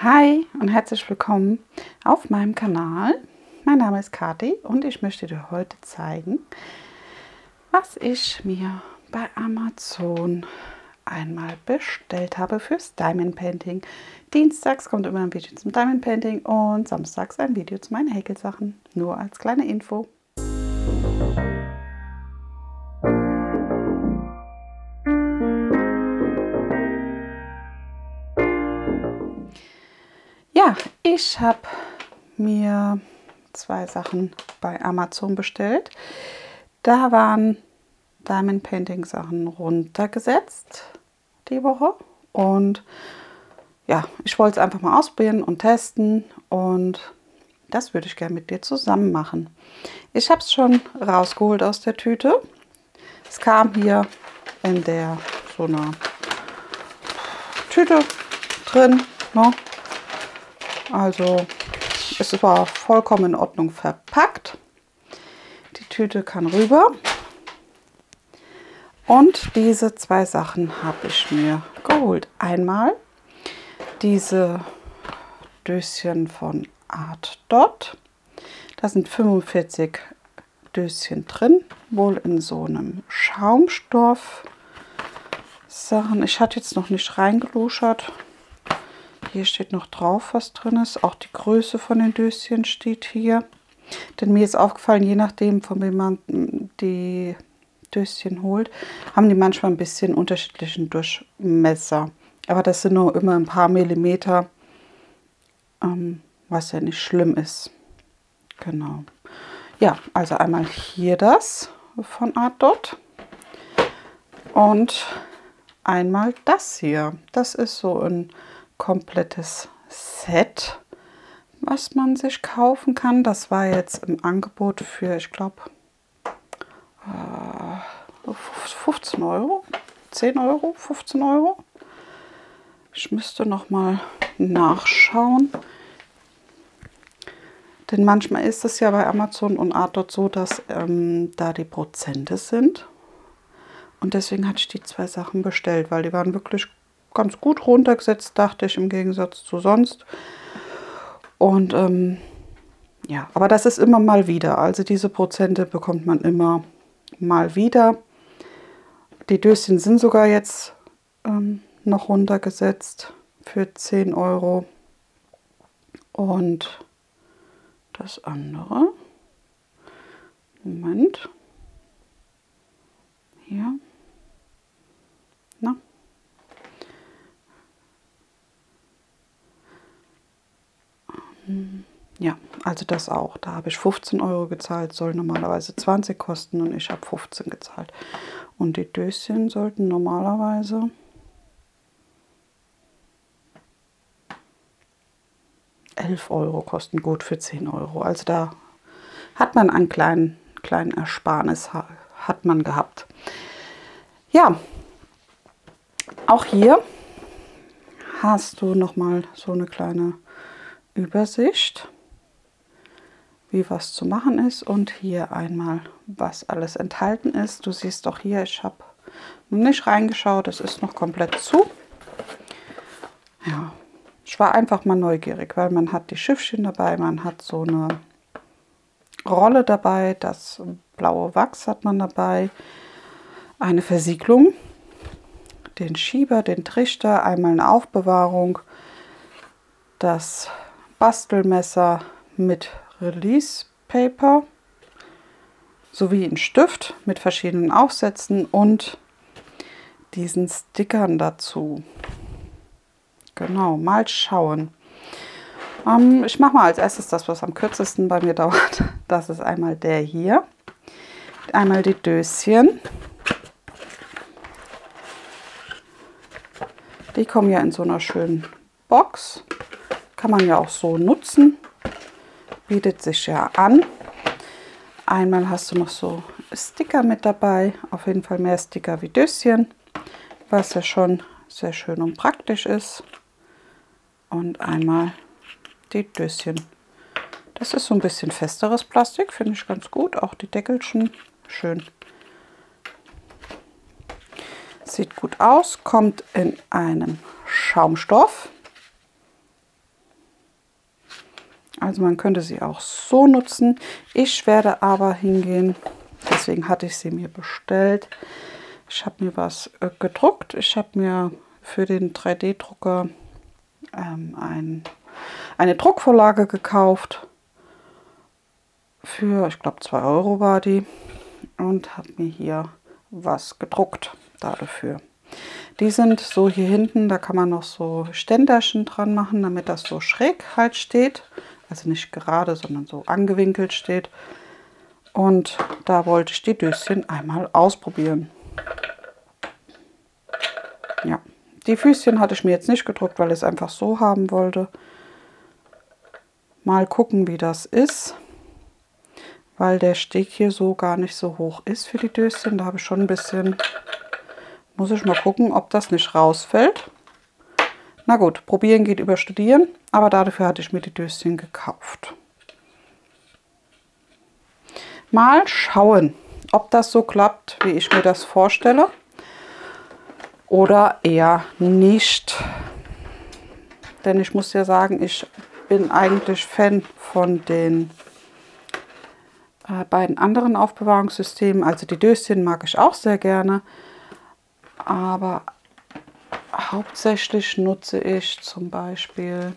Hi und herzlich willkommen auf meinem Kanal. Mein Name ist Kathi und ich möchte dir heute zeigen, was ich mir bei Amazon einmal bestellt habe fürs Diamond Painting. Dienstags kommt immer ein Video zum Diamond Painting und samstags ein Video zu meinen Häkelsachen. Nur als kleine Info. Ja, ich habe mir zwei Sachen bei Amazon bestellt. Da waren Diamond Painting Sachen runtergesetzt die Woche und ja, ich wollte es einfach mal ausprobieren und testen und das würde ich gerne mit dir zusammen machen. Ich habe es schon rausgeholt aus der Tüte. Es kam hier in der so einer Tüte drin, ne? Also es war vollkommen in Ordnung verpackt. Die Tüte kann rüber. Und diese zwei Sachen habe ich mir geholt. Einmal diese Döschen von Art Dot. Da sind 45 Döschen drin, wohl in so einem Schaumstoff. Sachen. Ich hatte jetzt noch nicht reingeluschert. Hier steht noch drauf, was drin ist. Auch die Größe von den Döschen steht hier. Denn mir ist aufgefallen, je nachdem, von wem man die Döschen holt, haben die manchmal ein bisschen unterschiedlichen Durchmesser. Aber das sind nur immer ein paar Millimeter, was ja nicht schlimm ist. Genau. Ja, also einmal hier das von Art Dot und einmal das hier. Das ist so ein komplettes Set, was man sich kaufen kann. Das war jetzt im Angebot für, ich glaube, 15 Euro, 10 Euro, 15 Euro. Ich müsste noch mal nachschauen. Denn manchmal ist es ja bei Amazon und Art Dot so, dass da die Prozente sind. Und deswegen hatte ich die zwei Sachen bestellt, weil die waren wirklich ganz gut runtergesetzt, dachte ich, im Gegensatz zu sonst. Und ja, aber das ist immer mal wieder. Also diese Prozente bekommt man immer mal wieder. Die Döschen sind sogar jetzt noch runtergesetzt für 10 Euro. Und das andere, Moment, hier, na, ja, also das auch. Da habe ich 15 Euro gezahlt, soll normalerweise 20 kosten und ich habe 15 gezahlt. Und die Döschen sollten normalerweise 11 Euro kosten, gut für 10 Euro. Also da hat man einen kleinen Ersparnis hat man gehabt. Ja, auch hier hast du noch mal so eine kleine Übersicht, wie was zu machen ist und hier einmal, was alles enthalten ist. Du siehst auch hier, ich habe noch nicht reingeschaut, es ist noch komplett zu. Ja, ich war einfach mal neugierig, weil man hat die Schiffchen dabei, man hat so eine Rolle dabei, das blaue Wachs hat man dabei, eine Versiegelung, den Schieber, den Trichter, einmal eine Aufbewahrung, das Bastelmesser mit Release Paper sowie ein Stift mit verschiedenen Aufsätzen und diesen Stickern dazu. Genau, mal schauen. Ich mache mal als erstes das, was am kürzesten bei mir dauert. Das ist einmal der hier. Einmal die Döschen. Die kommen ja in so einer schönen Box. Kann man ja auch so nutzen. Bietet sich ja an. Einmal hast du noch so Sticker mit dabei. Auf jeden Fall mehr Sticker wie Döschen. Was ja schon sehr schön und praktisch ist. Und einmal die Döschen. Das ist so ein bisschen festeres Plastik. Finde ich ganz gut. Auch die Deckelchen. Schön. Sieht gut aus. Kommt in einem Schaumstoff. Also man könnte sie auch so nutzen. Ich werde aber hingehen, deswegen hatte ich sie mir bestellt. Ich habe mir was gedruckt. Ich habe mir für den 3D-Drucker eine Druckvorlage gekauft. Für, ich glaube, 2 Euro war die. Und habe mir hier was gedruckt dafür. Die sind so hier hinten, da kann man noch so Ständerchen dran machen, damit das so schräg halt steht. Also nicht gerade, sondern so angewinkelt steht. Und da wollte ich die Döschen einmal ausprobieren. Ja, die Füßchen hatte ich mir jetzt nicht gedruckt, weil ich es einfach so haben wollte. Mal gucken, wie das ist. Weil der Steg hier so gar nicht so hoch ist für die Döschen. Da habe ich schon ein bisschen... Muss ich mal gucken, ob das nicht rausfällt. Na gut, probieren geht über studieren. Aber dafür hatte ich mir die Döschen gekauft. Mal schauen, ob das so klappt, wie ich mir das vorstelle. Oder eher nicht. Denn ich muss ja sagen, ich bin eigentlich Fan von den beiden anderen Aufbewahrungssystemen. Also die Döschen mag ich auch sehr gerne. Aber hauptsächlich nutze ich zum Beispiel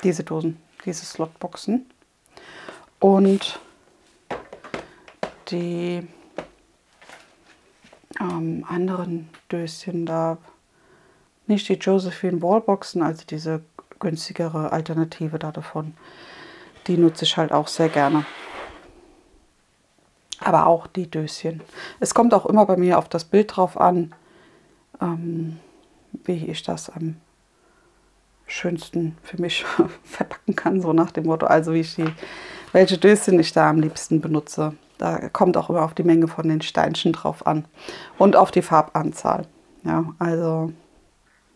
diese Dosen, diese Slotboxen. Und die anderen Döschen da, nicht die Josephine Wallboxen, also diese günstigere Alternative da davon, die nutze ich halt auch sehr gerne. Aber auch die Döschen. Es kommt auch immer bei mir auf das Bild drauf an, wie ich das am schönsten für mich verpacken kann, so nach dem Motto, also welche Döschen ich da am liebsten benutze. Da kommt auch immer auf die Menge von den Steinchen drauf an und auf die Farbanzahl. Ja, also,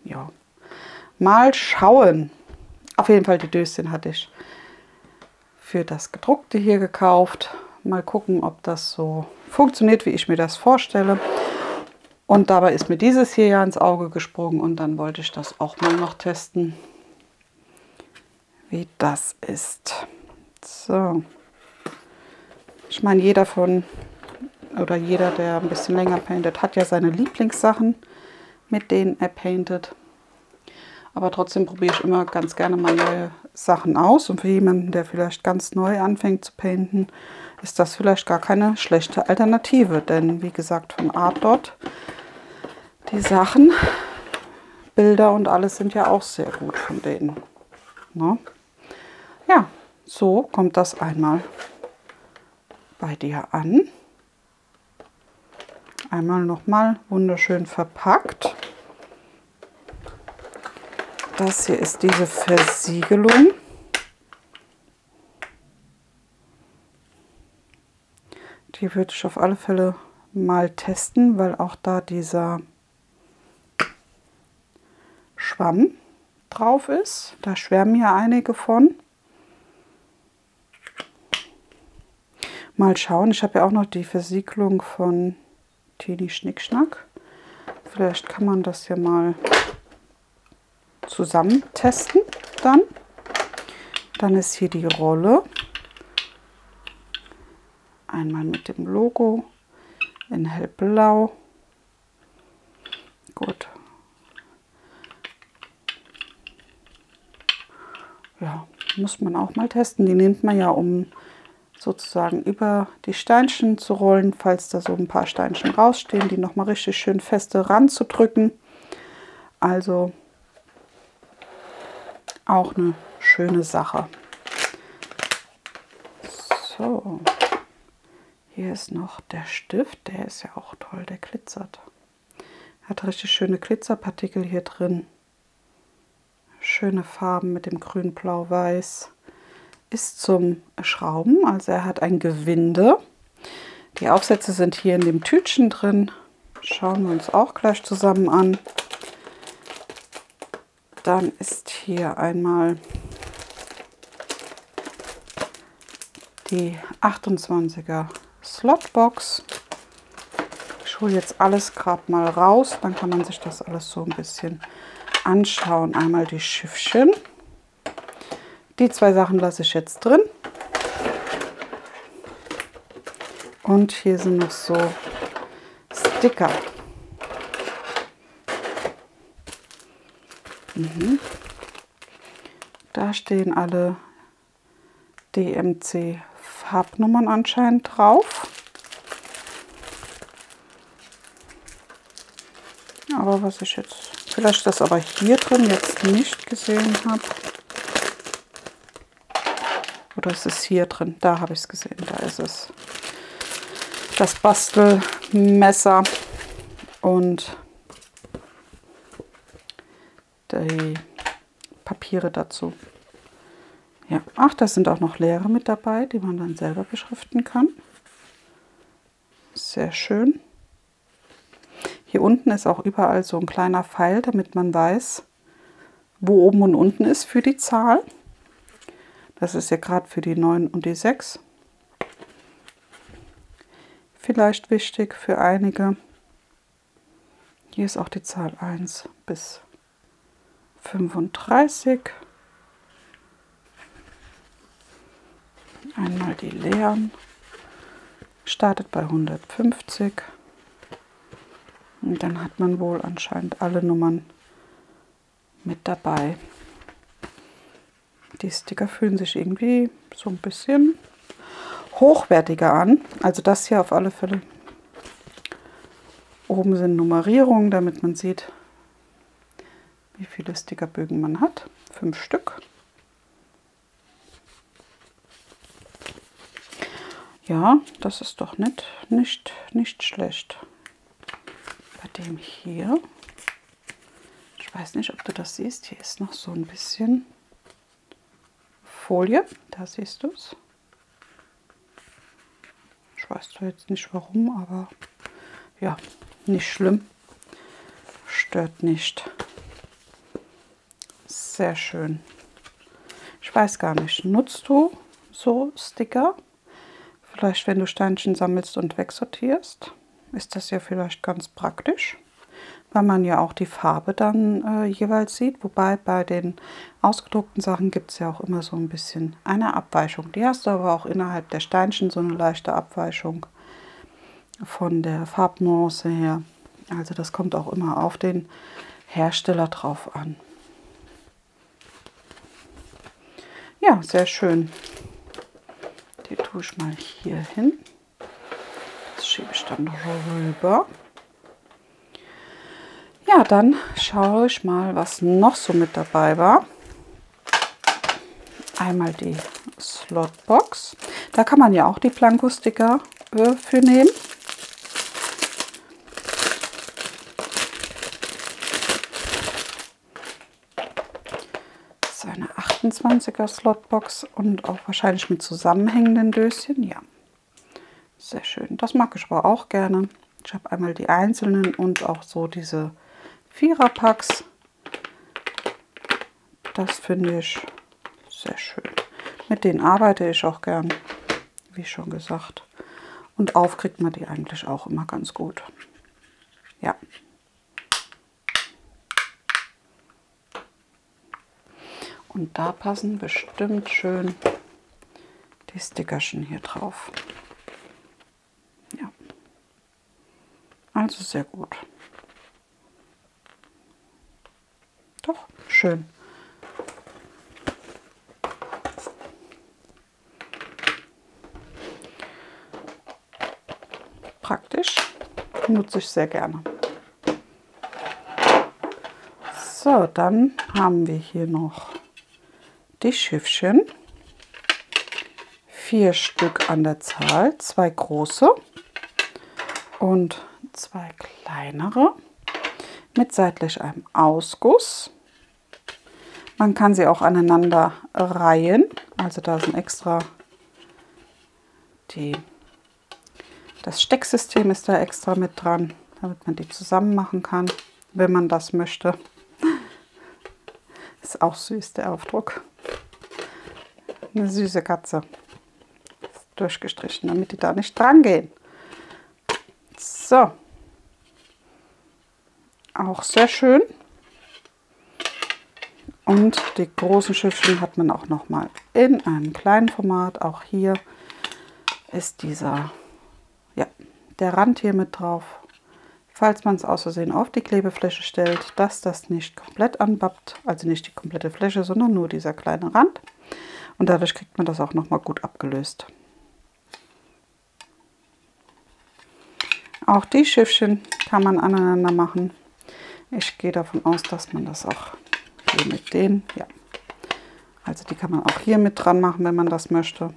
ja, mal schauen. Auf jeden Fall die Döschen hatte ich für das Gedruckte hier gekauft. Mal gucken, ob das so funktioniert, wie ich mir das vorstelle. Und dabei ist mir dieses hier ja ins Auge gesprungen und dann wollte ich das auch mal noch testen, wie das ist. So. Ich meine, jeder, der ein bisschen länger paintet, hat ja seine Lieblingssachen, mit denen er paintet. Aber trotzdem probiere ich immer ganz gerne mal neue Sachen aus. Und für jemanden, der vielleicht ganz neu anfängt zu painten, ist das vielleicht gar keine schlechte Alternative. Denn wie gesagt, von Artdot, die Sachen, Bilder und alles sind ja auch sehr gut von denen. Ne? Ja, so kommt das einmal bei dir an. Einmal nochmal wunderschön verpackt. Das hier ist diese Versiegelung. Die würde ich auf alle Fälle mal testen, weil auch da dieser Schwamm drauf ist. Da schwärmen ja einige von. Mal schauen, ich habe ja auch noch die Versiegelung von Tini Schnickschnack. Vielleicht kann man das ja mal zusammen testen dann. Dann ist hier die Rolle. Einmal mit dem Logo in hellblau. Gut. Ja, muss man auch mal testen. Die nimmt man ja, um sozusagen über die Steinchen zu rollen, falls da so ein paar Steinchen rausstehen, die nochmal richtig schön feste ranzudrücken. Also auch eine schöne Sache. So, hier ist noch der Stift, der ist ja auch toll, der glitzert. Hat richtig schöne Glitzerpartikel hier drin. Schöne Farben mit dem Grün, Blau, Weiß. Ist zum Schrauben, also er hat ein Gewinde. Die Aufsätze sind hier in dem Tütchen drin. Schauen wir uns auch gleich zusammen an. Dann ist hier einmal die 28er Slotbox. Ich hole jetzt alles gerade mal raus, dann kann man sich das alles so ein bisschen anschauen. Einmal die Schiffchen. Die 2 Sachen lasse ich jetzt drin. Und hier sind noch so Sticker. Da stehen alle DMC Farbnummern anscheinend drauf. Aber was ich jetzt, vielleicht das aber hier drin jetzt nicht gesehen habe. Oder ist es hier drin? Da habe ich es gesehen, da ist es. Das Bastelmesser und die Papiere dazu. Ja, ach, da sind auch noch leere mit dabei, die man dann selber beschriften kann. Sehr schön. Hier unten ist auch überall so ein kleiner Pfeil, damit man weiß, wo oben und unten ist für die Zahl. Das ist ja gerade für die 9 und die 6. Vielleicht wichtig für einige. Hier ist auch die Zahl 1 bis 35. Einmal die leeren. Startet bei 150. Und dann hat man wohl anscheinend alle Nummern mit dabei. Die Sticker fühlen sich irgendwie so ein bisschen hochwertiger an. Also das hier auf alle Fälle. Oben sind Nummerierungen, damit man sieht, wie viele Stickerbögen man hat. 5 Stück. Ja, das ist doch nicht schlecht. Bei dem hier, ich weiß nicht, ob du das siehst, hier ist noch so ein bisschen Folie, da siehst du es. Ich weiß zwar jetzt nicht warum, aber ja, nicht schlimm, stört nicht. Sehr schön. Ich weiß gar nicht, nutzt du so Sticker? Vielleicht, wenn du Steinchen sammelst und wegsortierst, ist das ja vielleicht ganz praktisch, weil man ja auch die Farbe dann jeweils sieht. Wobei bei den ausgedruckten Sachen gibt es ja auch immer so ein bisschen eine Abweichung. Die hast du aber auch innerhalb der Steinchen, so eine leichte Abweichung von der Farbnuance her. Also das kommt auch immer auf den Hersteller drauf an. Ja, sehr schön. Die tue ich mal hier hin. Das schiebe ich dann rüber. Ja, dann schaue ich mal, was noch so mit dabei war. Einmal die Slotbox. Da kann man ja auch die Blanko-Sticker für nehmen. Das ist eine 28er Slotbox und auch wahrscheinlich mit zusammenhängenden Döschen. Ja, sehr schön. Das mag ich aber auch gerne. Ich habe einmal die einzelnen und auch so diese 4er-Packs. Das finde ich sehr schön. Mit denen arbeite ich auch gern, wie schon gesagt. Und auf kriegt man die eigentlich auch immer ganz gut. Ja. Und da passen bestimmt schön die Stickerchen hier drauf. Ja. Also sehr gut. Doch, schön. Praktisch, nutze ich sehr gerne. So, dann haben wir hier noch die Schiffchen. 4 Stück an der Zahl, 2 große und 2 kleinere mit seitlich einem Ausguss. Man kann sie auch aneinander reihen, also da sind extra das Stecksystem ist da extra mit dran, damit man die zusammen machen kann, wenn man das möchte. Ist auch süß, der Aufdruck. Eine süße Katze. Ist durchgestrichen, damit die da nicht dran gehen. So, Auch sehr schön. Und die großen Schiffchen hat man auch noch mal in einem kleinen Format. Auch hier ist dieser, ja, der Rand hier mit drauf. Falls man es aus Versehen auf die Klebefläche stellt, dass das nicht komplett anbappt. Also nicht die komplette Fläche, sondern nur dieser kleine Rand. Und dadurch kriegt man das auch noch mal gut abgelöst. Auch die Schiffchen kann man aneinander machen. Ich gehe davon aus, dass man das auch hier mit denen, ja. Also die kann man auch hier mit dran machen, wenn man das möchte.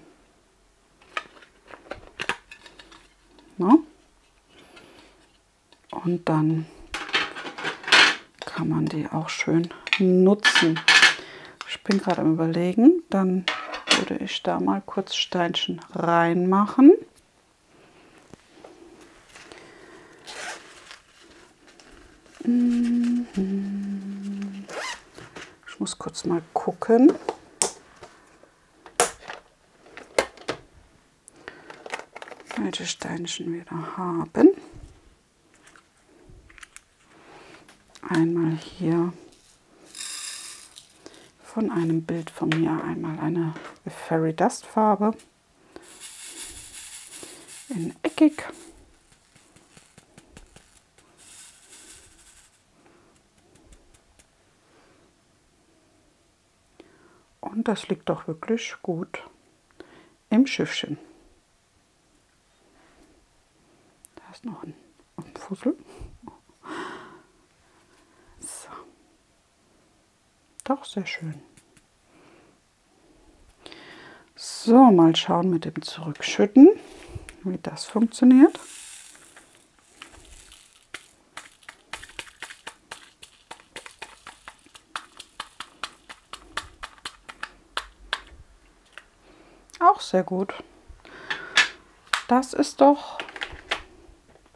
No? Und dann kann man die auch schön nutzen. Ich bin gerade am Überlegen, dann würde ich da mal kurz Steinchen reinmachen. Ich muss kurz mal gucken. Welche Steinchen wir da haben. Einmal hier von einem Bild von mir, einmal eine Fairy Dust Farbe in eckig. Und das liegt doch wirklich gut im Schiffchen. Da ist noch ein Fussel. So. Doch sehr schön. So, mal schauen mit dem Zurückschütten, wie das funktioniert. Auch sehr gut. Das ist doch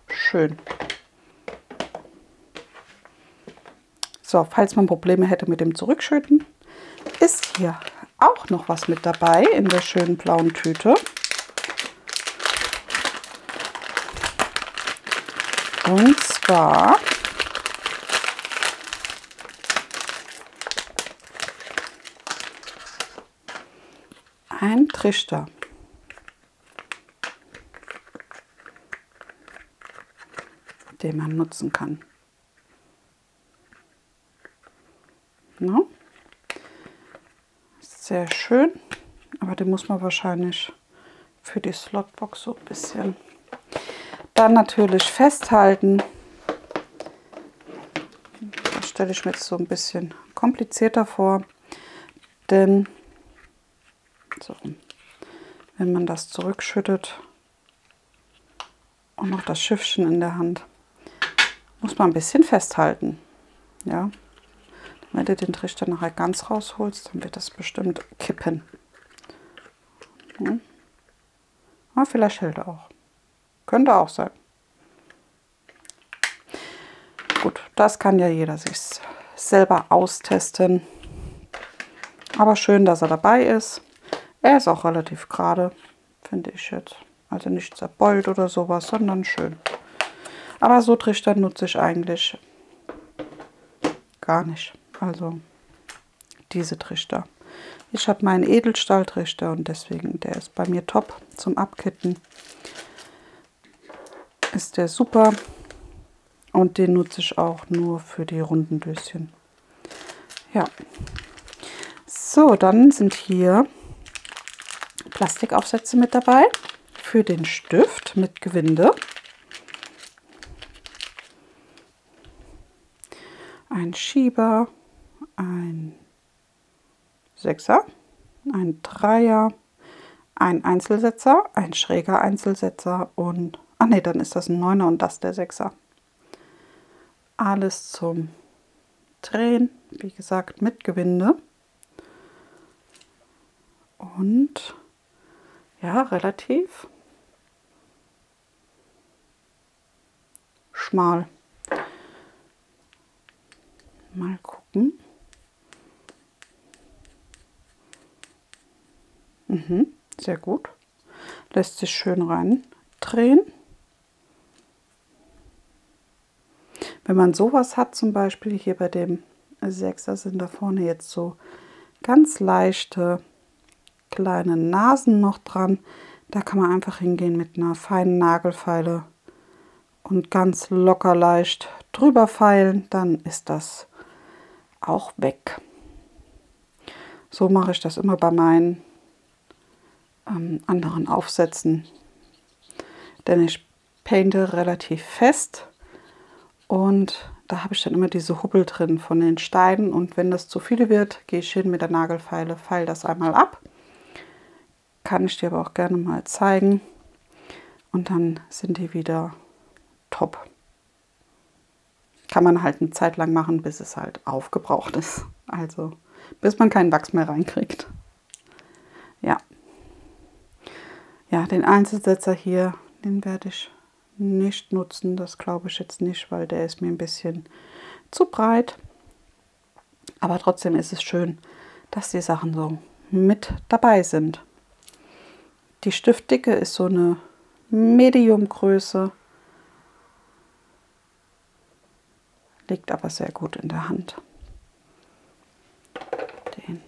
schön. So, falls man Probleme hätte mit dem Zurückschütten, ist hier auch noch was mit dabei in der schönen blauen Tüte. Und zwar ein Trichter. Den man nutzen kann. Ja. Sehr schön, aber den muss man wahrscheinlich für die Slotbox so ein bisschen dann natürlich festhalten. Das stelle ich mir jetzt so ein bisschen komplizierter vor, denn so, wenn man das zurückschüttet und noch das Schiffchen in der Hand, muss man ein bisschen festhalten. Ja. Wenn du den Trichter nachher ganz rausholst, dann wird das bestimmt kippen. Ja. Aber vielleicht hält er auch. Könnte auch sein. Gut, das kann ja jeder sich selber austesten. Aber schön, dass er dabei ist. Er ist auch relativ gerade, finde ich jetzt. Also nicht zerbeult oder sowas, sondern schön. Aber so Trichter nutze ich eigentlich gar nicht. Also diese Trichter. Ich habe meinen Edelstahltrichter und deswegen, der ist bei mir top zum Abkitten. Ist der super und den nutze ich auch nur für die runden Döschen. Ja. So, dann sind hier Plastikaufsätze mit dabei für den Stift mit Gewinde. Ein Schieber, ein Sechser, ein Dreier, ein Einzelsetzer, ein schräger Einzelsetzer und, ach nee, dann ist das ein Neuner und das der Sechser. Alles zum Drehen, wie gesagt, mit Gewinde. Und ja, relativ schmal. Mal gucken. Sehr gut. Lässt sich schön rein drehen. Wenn man sowas hat, zum Beispiel hier bei dem 6er sind da vorne jetzt so ganz leichte kleine Nasen noch dran. Da kann man einfach hingehen mit einer feinen Nagelfeile und ganz locker leicht drüber feilen, dann ist das auch weg. So mache ich das immer bei meinen anderen Aufsätzen, denn ich painte relativ fest und da habe ich dann immer diese Hubbel drin von den Steinen und wenn das zu viel wird, gehe ich hin mit der Nagelfeile, feile das einmal ab. Kann ich dir aber auch gerne mal zeigen und dann sind die wieder top. Kann man halt eine Zeit lang machen, bis es halt aufgebraucht ist. Also bis man keinen Wachs mehr reinkriegt. Ja. Ja, den Einzelsetzer hier, den werde ich nicht nutzen. Das glaube ich jetzt nicht, weil der ist mir ein bisschen zu breit. Aber trotzdem ist es schön, dass die Sachen so mit dabei sind. Die Stiftdicke ist so eine Mediumgröße. Liegt aber sehr gut in der Hand. Den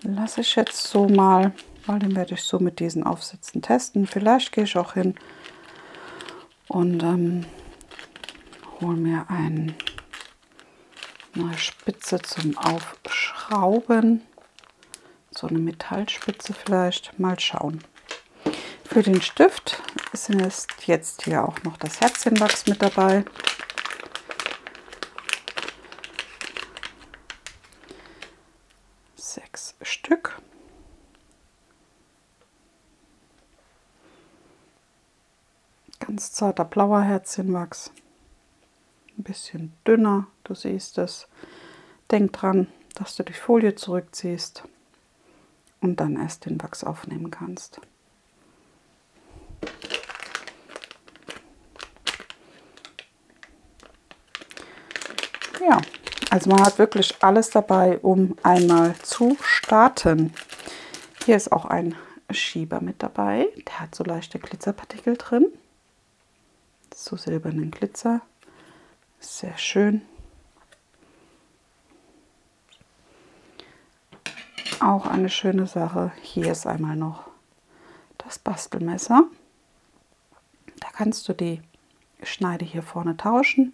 lasse ich jetzt so mal, weil den werde ich so mit diesen Aufsätzen testen. Vielleicht gehe ich auch hin und hole mir eine Spitze zum Aufschrauben. So eine Metallspitze vielleicht. Mal schauen. Für den Stift ist jetzt hier auch noch das Herzchenwachs mit dabei. Stück. Ganz zarter blauer Herzchenwachs. Ein bisschen dünner, du siehst es. Denk dran, dass du die Folie zurückziehst und dann erst den Wachs aufnehmen kannst. Ja. Also man hat wirklich alles dabei, um einmal zu starten. Hier ist auch ein Schieber mit dabei. Der hat so leichte Glitzerpartikel drin. So silbernen Glitzer. Sehr schön. Auch eine schöne Sache. Hier ist einmal noch das Bastelmesser. Da kannst du die Schneide hier vorne tauschen.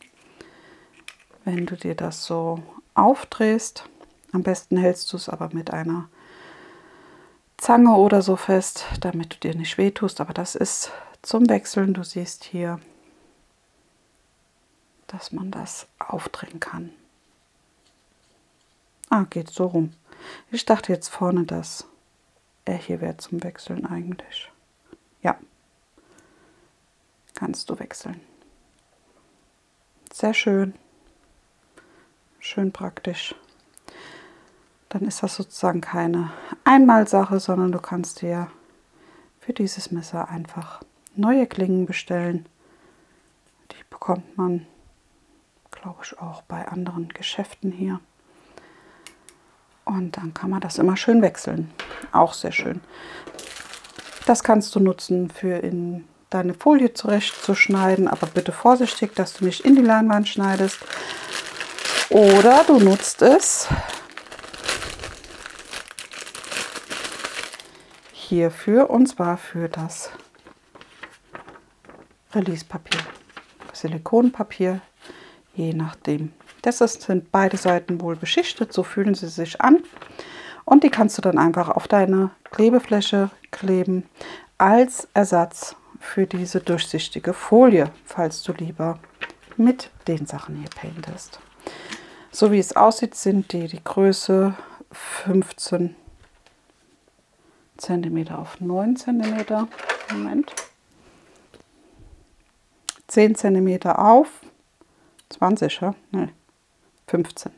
Wenn du dir das so aufdrehst, am besten hältst du es aber mit einer Zange oder so fest, damit du dir nicht wehtust. Aber das ist zum Wechseln. Du siehst hier, dass man das aufdrehen kann. Ah, geht so rum. Ich dachte jetzt vorne, dass er hier wäre zum Wechseln eigentlich. Ja, kannst du wechseln. Sehr schön. Schön praktisch. Dann ist das sozusagen keine Einmalsache, sondern du kannst dir für dieses Messer einfach neue Klingen bestellen. Die bekommt man, glaube ich, auch bei anderen Geschäften hier. Und dann kann man das immer schön wechseln. Auch sehr schön. Das kannst du nutzen, für in deine Folie zurechtzuschneiden, aber bitte vorsichtig, dass du nicht in die Leinwand schneidest. Oder du nutzt es hierfür, und zwar für das Release-Papier, Silikonpapier, je nachdem. Das sind beide Seiten wohl beschichtet, so fühlen sie sich an. Und die kannst du dann einfach auf deine Klebefläche kleben, als Ersatz für diese durchsichtige Folie, falls du lieber mit den Sachen hier paintest. So wie es aussieht, sind die Größe 15 cm auf 9 cm. Moment. 10 cm auf 20, ja? Nee, 15.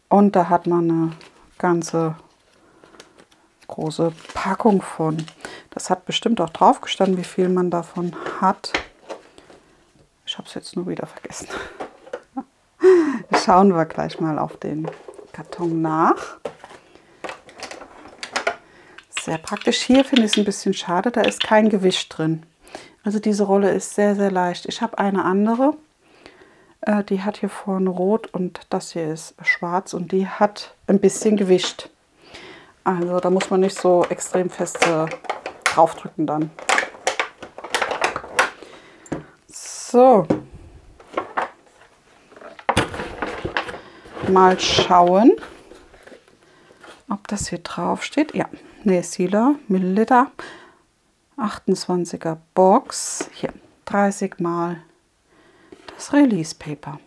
Und da hat man eine ganze große Packung von. Das hat bestimmt auch drauf gestanden, wie viel man davon hat. Ich habe es jetzt nur wieder vergessen. Schauen wir gleich mal auf den Karton nach. Sehr praktisch. Hier finde ich es ein bisschen schade, da ist kein Gewicht drin. Also diese Rolle ist sehr, sehr leicht. Ich habe eine andere, die hat hier vorne rot und das hier ist schwarz und die hat ein bisschen Gewicht. Also da muss man nicht so extrem fest draufdrücken dann. So. Mal schauen, ob das hier drauf steht. Ja, ne, Sealer, Milliliter, 28er Box. Hier, 30 mal das Release Paper.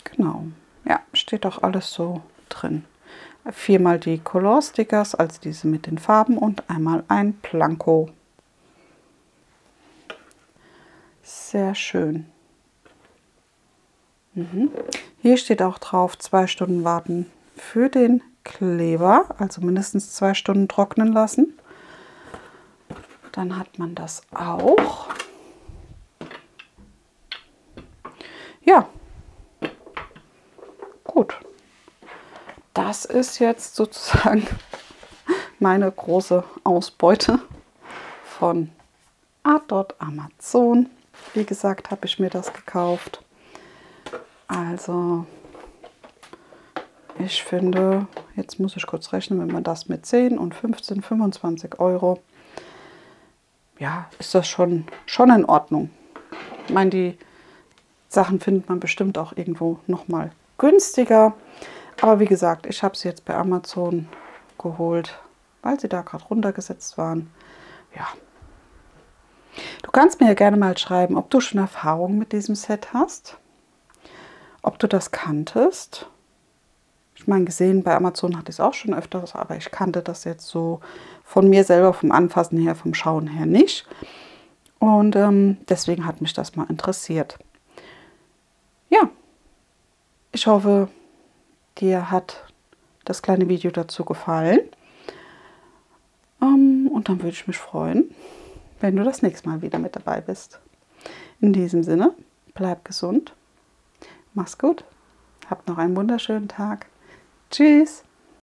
Genau, ja, steht auch alles so drin. 4-mal die Color Stickers, also diese mit den Farben und einmal ein Planko. Sehr schön. Hier steht auch drauf, 2 Stunden warten für den Kleber, also mindestens 2 Stunden trocknen lassen. Dann hat man das auch. Ja, gut. Das ist jetzt sozusagen meine große Ausbeute von Artdot Amazon. Wie gesagt, habe ich mir das gekauft. Also ich finde, jetzt muss ich kurz rechnen, wenn man das mit 10 und 15, 25 Euro, ja, ist das schon in Ordnung. Ich meine, die Sachen findet man bestimmt auch irgendwo nochmal günstiger. Aber wie gesagt, ich habe sie jetzt bei Amazon geholt, weil sie da gerade runtergesetzt waren. Ja. Du kannst mir ja gerne mal schreiben, ob du schon Erfahrung mit diesem Set hast. Ob du das kanntest. Ich meine, gesehen, bei Amazon hatte ich es auch schon öfters, aber ich kannte das jetzt so von mir selber, vom Anfassen her, vom Schauen her nicht. Und deswegen hat mich das mal interessiert. Ja, ich hoffe, dir hat das kleine Video dazu gefallen. Und dann würde ich mich freuen, wenn du das nächste Mal wieder mit dabei bist. In diesem Sinne, bleib gesund, mach's gut, habt noch einen wunderschönen Tag. Tschüss!